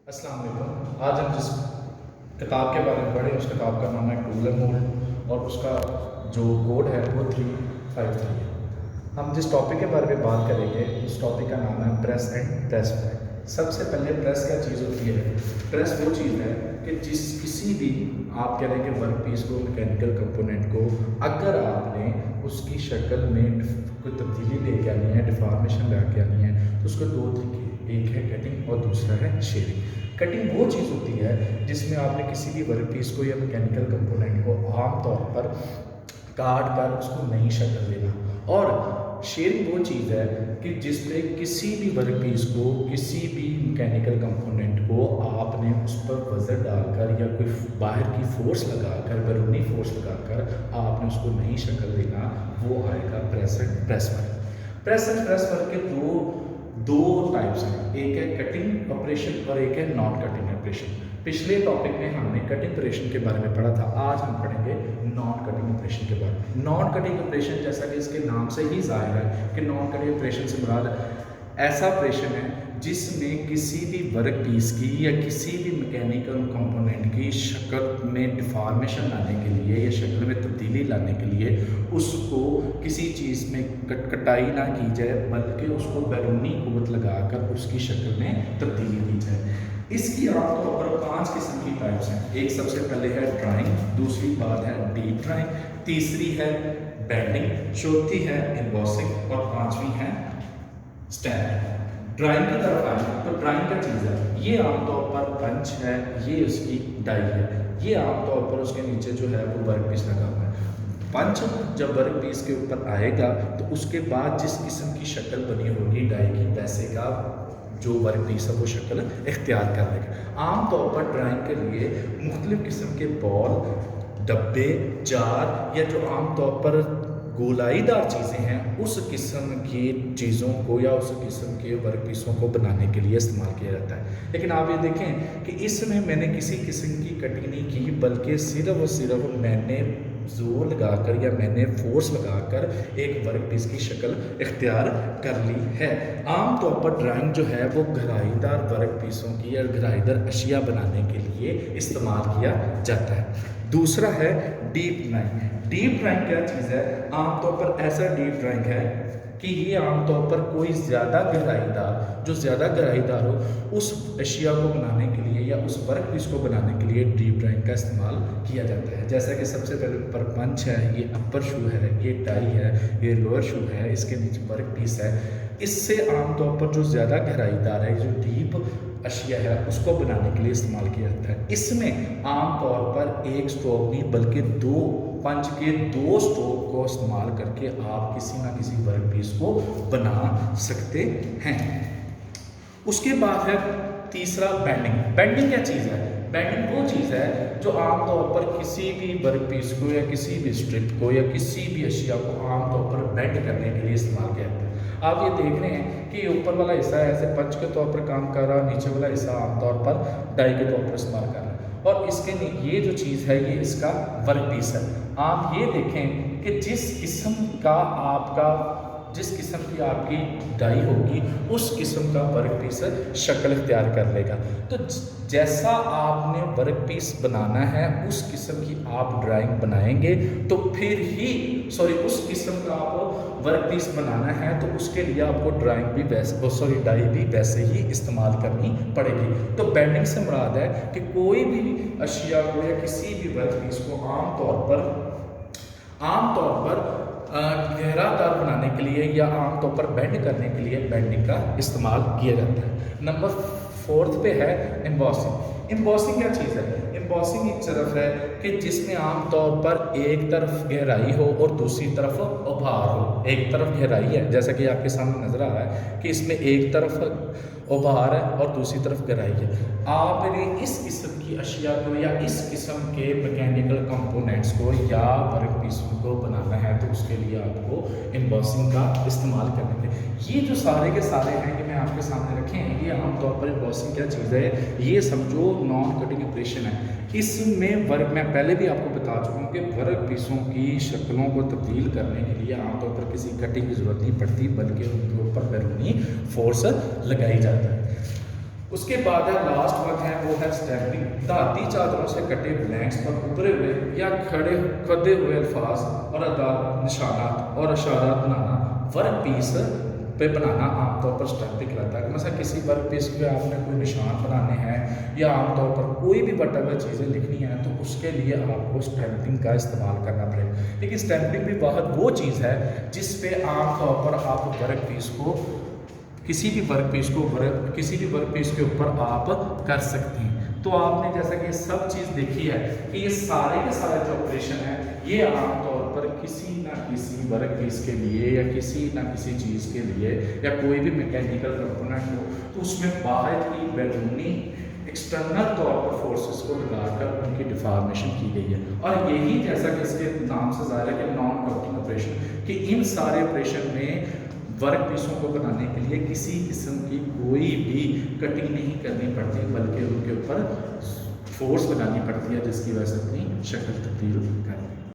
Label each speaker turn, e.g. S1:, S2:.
S1: अस्सलाम वालेकुम। आज हम जिस किताब के बारे में पढ़े उस किताब का नाम है टूल एंड मोल्ड और उसका जो कोड है वो 353 है। हम जिस टॉपिक के बारे में बात करेंगे उस टॉपिक का नाम है प्रेस एंड प्रेस बैक। सबसे पहले प्रेस क्या चीज़ होती है? प्रेस वो चीज़ है कि किसी भी आप कह रहे हैं कि वर्क पीस को, मैकेनिकल कंपोनेंट को अगर आपने उसकी शक्ल में कोई तब्दीली लेके आनी है, डिफॉर्मेशन लेके आनी है, तो उसके दो तरीके, एक है कटिंग और दूसरा है शेयरिंग। कटिंग वो चीज़ होती है जिसमें आपने किसी भी वर्क पीस को या मैकेनिकल कंपोनेंट को आमतौर पर काट कर उसको नई शक्ल देना, और शेयरिंग वो चीज़ है कि जिसपे किसी भी वर्क पीस को, किसी भी मैकेनिकल कंपोनेंट को आपने उस पर वज़न डालकर या कोई बाहर की फोर्स लगाकर, बैरूनी फोर्स लगाकर आपने उसको नई शक्ल देना, वो आएगा press and press work. Press and press work के दो टाइप्स हैं, एक है कटिंग ऑपरेशन और एक है नॉन कटिंग ऑपरेशन। पिछले टॉपिक में हमने कटिंग ऑपरेशन के बारे में पढ़ा था, आज हम पढ़ेंगे नॉन कटिंग ऑपरेशन के बारे में। नॉन कटिंग ऑपरेशन जैसा कि इसके नाम से ही जाहिर है कि नॉन कटिंग ऑपरेशन से मुराद ऐसा ऑपरेशन है जिसमें किसी भी वर्क पीस की या किसी भी मैकेनिकल कंपोनेंट की शक्ल में डिफॉर्मेशन लाने के लिए या शक्ल में तब्दीली लाने के लिए उसको किसी चीज़ में कटाई ना की जाए, बल्कि उसको बैरूनी कुव्वत लगाकर उसकी शक्ल में तब्दीली की जाए। इसकी आमतौर पर 5 किस्म की टाइप्स हैं। एक सबसे पहले है ड्राइंग, दूसरी बात है डीप ड्राइंग, तीसरी है बेंडिंग, चौथी है एम्बॉसिंग और पांचवी है स्टैंड। ड्राइंग की तरफ आए तो ड्राइंग क्या चीज़ है? ये आमतौर पर पंच है, ये उसकी डाई है, ये आमतौर पर उसके नीचे जो है वो वर्क पीस लगा हुआ है। पंच जब वर्क पीस के ऊपर आएगा तो उसके बाद जिस किस्म की शक्ल बनी होगी डाई की, वैसे का जो वर्क पीस है वो शक्ल इख्तियार कर लेगा। आमतौर पर ड्राइंग के लिए मुख्तलिफ़ किस्म के बॉल, डब्बे, जार या जो आमतौर पर गोलाईदार चीज़ें हैं उस किस्म की चीज़ों को या उस किस्म के वर्क पीसों को बनाने के लिए इस्तेमाल किया जाता है। लेकिन आप ये देखें कि इसमें मैंने किसी किस्म की कटिंग नहीं की, बल्कि सिर्फ और सिर्फ मैंने जोर लगाकर या मैंने फोर्स लगाकर एक वर्क पीस की शक्ल इख्तियार कर ली है। आम तौर पर ड्राइंग जो है वो घराईदार वर्क पीसों की या घराईदार अशिया बनाने के लिए इस्तेमाल किया जाता है। दूसरा है डीप ड्राइंग। डीप ड्राइंग क्या चीज़ है? आमतौर पर ऐसा डीप ड्राइंग है कि ये आमतौर पर कोई ज़्यादा गहराईदार, जो ज़्यादा गहराईदार हो उस अशिया को बनाने के लिए या उस वर्क पीस को बनाने के लिए डीप ड्राइंग का इस्तेमाल किया जाता है। जैसा कि सबसे पहले ऊपर पंच है, ये अपर शू है, ये टाई है, ये लोअर शू है, इसके नीचे वर्क पीस है। इससे आमतौर पर जो ज़्यादा गहराईदार है, जो डीप अशिया है, उसको बनाने के लिए इस्तेमाल किया जाता है। इसमें आमतौर पर एक स्ट्रोक नहीं बल्कि दो पंच के 2 स्ट्रोक को इस्तेमाल करके आप किसी ना किसी वर्क पीस को बना सकते हैं। उसके बाद है तीसरा बेंडिंग। बेंडिंग क्या चीज़ है? बेंडिंग वो चीज़ है जो आमतौर पर किसी भी वर्क पीस को या किसी भी स्ट्रिप को या किसी भी अशिया को आमतौर पर बेंड करने के लिए इस्तेमाल किया जाता है। आप ये देख रहे हैं कि ऊपर वाला हिस्सा ऐसे पंच के तौर पर काम कर रहा है, नीचे वाला हिस्सा आमतौर पर डाई के तौर पर इस्तेमाल कर रहा है, और इसके ये जो चीज़ है ये इसका वर्क पीस है। आप ये देखें कि जिस किस्म की आपकी डाई होगी उस किस्म का वर्क पीस शक्ल इख्तियार कर लेगा। तो जैसा आपने वर्क पीस बनाना है उस किस्म की आप ड्राइंग बनाएंगे, तो फिर ही उस किस्म का आप वर्क पीस बनाना है तो उसके लिए आपको ड्राइंग भी डाई भी वैसे ही इस्तेमाल करनी पड़ेगी। तो बेंडिंग से मुराद है कि कोई भी अशिया को या किसी भी वर्क पीस को आमतौर पर गहरादार बनाने के लिए या आमतौर पर बेंड करने के लिए बेंडिंग का इस्तेमाल किया जाता है। नंबर 4 पे है एम्बॉसिंग। एम्बॉसिंग क्या चीज़ है? एम्बॉसिंग एक तरफ है कि जिसमें आमतौर पर एक तरफ गहराई हो और दूसरी तरफ उभार हो। एक तरफ गहराई है जैसा कि आपके सामने नज़र आ रहा है कि इसमें एक तरफ उभार है और दूसरी तरफ गहराई है। आपने इस किस्म की अशिया को या इस किस्म के मैकेनिकल कंपोनेंट्स को या वर्क पीसों को बनाना है तो उसके लिए आपको एम्बॉसिंग का इस्तेमाल करना है। ये जो सारे के सारे हैं कि मैं आपके सामने रखे हैं, ये आमतौर पर एम्बॉसिंग क्या चीज़ है, ये समझो नॉन कटिंग ऑपरेशन है। इसमें मैं पहले भी आपको बता चुका हूँ कि वर्क पीसों की शक्लों को तब्दील करने के लिए आमतौर पर किसी कटिंग की ज़रूरत नहीं पड़ती, बल्कि उनके ऊपर बैरूनी फोर्स लगाई जाती है। اس کے بعد ہے لاسٹ ون ہے وہ ہے اسٹیمپنگ، دھاتی چادروں سے کٹے بلینکس پر ابھرے ہوئے یا کھدے ہوئے الفاظ اور اعداد، نشانات اور اشارات بنانا ورک پیس پہ بنانا عام طور پر اسٹیمپنگ کہلاتا ہے. مثلا کسی ورک پیس پہ آپ نے کوئی نشان بنانے ہیں یا عام طور پر کوئی بھی بٹن میں چیزیں لکھنی ہیں تو اس کے لیے آپ کو اسٹیمپنگ کا استعمال کرنا پڑے گا. لیکن اسٹیمپنگ بھی واحد وہ چیز ہے جس پہ عام طور پر آپ ورک پیس کو کسی بھی ورک پیس کے اوپر آپ کر سکتے ہیں. تو آپ نے جیسا کہ یہ سب چیز دیکھی ہے کہ یہ سارے کے سارے جو آپریشن ہیں یہ عام طور پر کسی نہ کسی ورک پیس کے لیے یا کسی نہ کسی چیز کے لیے یا کوئی بھی میکینیکل کمپوننٹ ہو تو اس میں باہر کی بیرونی ایکسٹرنل طور پر فورسز کو لگا کر ان کی ڈیفارمیشن کی گئی ہے. اور یہی جیسا کہ اس کے نام سے ظاہر ہے کہ نان کٹنگ آپریشن، کہ ان سارے آپریشن میں ورک پیسوں کو بنانے کے لیے کسی قسم کی کوئی بھی کٹنگ نہیں کرنی پڑتی بلکہ ان کے اوپر فورس لگانی پڑتی ہے جس کی وجہ سے اپنی شکل تبدیل کریں.